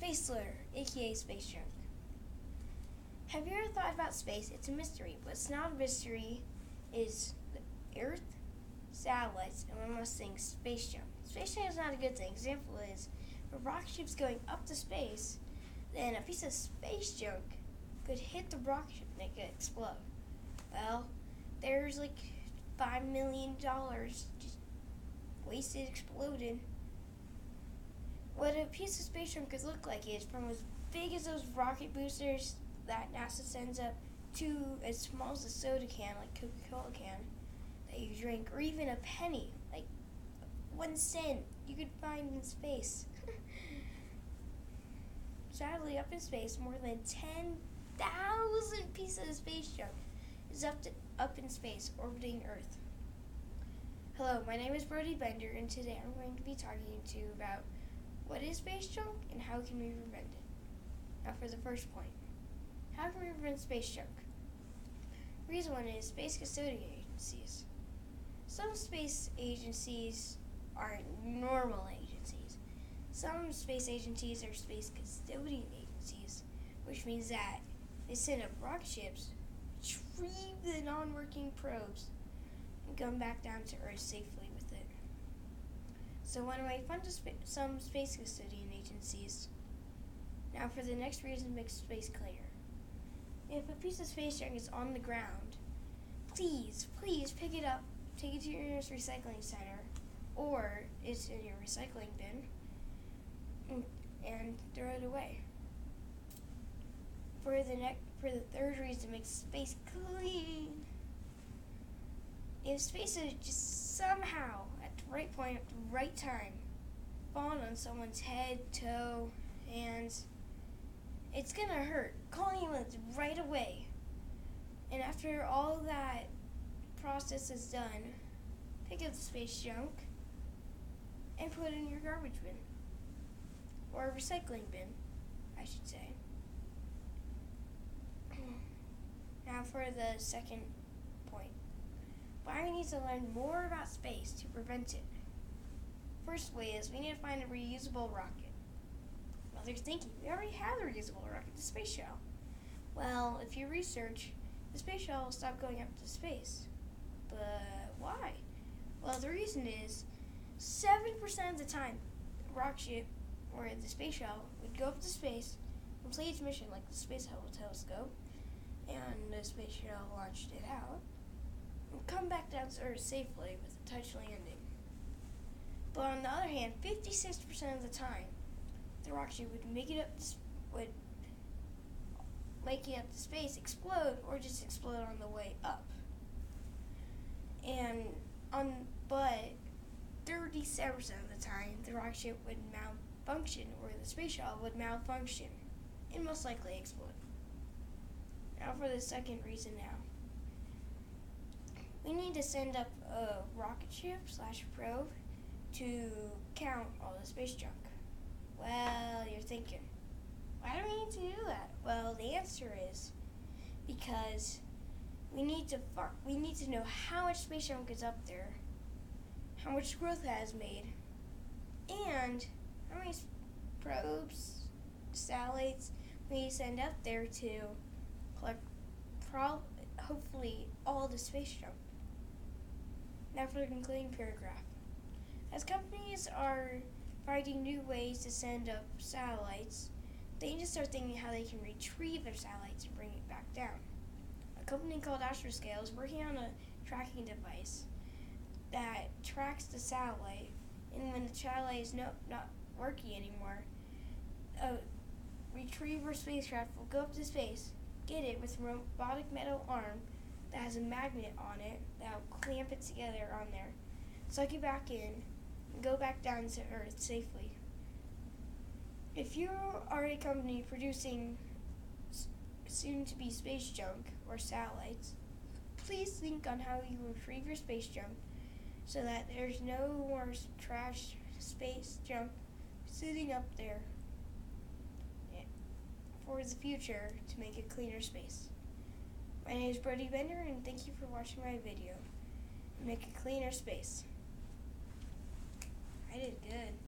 Space litter, aka space junk. Have you ever thought about space? It's a mystery. What's not a mystery is the Earth, satellites, and one last thing, space junk. Space junk is not a good thing. Example is, if a rocket ship's going up to space, then a piece of space junk could hit the rocket ship and it could explode. Well, there's like $5 million just wasted, exploded. What a piece of space junk could look like is from as big as those rocket boosters that NASA sends up to as small as a soda can, like Coca-Cola can, that you drink, or even a penny, like 1 cent you could find in space. Sadly, up in space, more than 10,000 pieces of space junk is up in space, orbiting Earth. Hello, my name is Brody Bender, and today I'm going to be talking to you about what is space junk and how can we prevent it. Now for the first point, how can we prevent space junk? Reason one is space custodian agencies. Some space agencies are normal agencies. Some space agencies are space custodian agencies, which means that they send up rocket ships, retrieve the non-working probes, and come back down to Earth safely with it. So one way, fund some space custodian agencies. Now for the next reason, make space cleaner. If a piece of space junk is on the ground, please pick it up, take it to your nearest recycling center, or it's in your recycling bin, and throw it away. For the third reason, make space clean. If space is just somehow at the right point, at the right time, falling on someone's head, toe, hands, it's gonna hurt. Call an ambulance right away. And after all that process is done, pick up the space junk and put it in your garbage bin. Or a recycling bin, I should say. Now for the second point. Why we need to learn more about space to prevent it. First way is we need to find a reusable rocket. Well, they're thinking, we already have a reusable rocket, the space shuttle. Well, if you research, the space shuttle will stop going up to space. But why? Well, the reason is 70% of the time, the rocket ship or the space shuttle would go up to space, complete its mission like the Space Hubble telescope, and the space shuttle launched it out, and come back down to Earth safely with a touch landing. But on the other hand, 56% of the time, the rocket ship would make it up to space, explode, or just explode on the way up. But 37% of the time, the rocket ship would malfunction, or the space shuttle would malfunction, and most likely explode. Now for the second reason now. We need to send up a rocket ship / probe to count all the space junk. Well, you're thinking, why do we need to do that? Well, the answer is because we need to know how much space junk is up there, how much growth it has made, and how many probes, satellites we send up there to collect hopefully all the space junk. Now for the concluding paragraph. As companies are finding new ways to send up satellites, they need to start thinking how they can retrieve their satellites and bring it back down. A company called Astroscale is working on a tracking device that tracks the satellite, and when the satellite is not working anymore, a retriever spacecraft will go up to space, get it with a robotic metal arm that has a magnet on it that will clamp it together on there, suck it back in, and go back down to Earth safely. If you are a company producing soon-to-be space junk or satellites, please think on how you retrieve your space junk so that there's no more trash space junk sitting up there for the future to make a cleaner space. My name is Brody Bender, and thank you for watching my video. Make a cleaner space. I did good.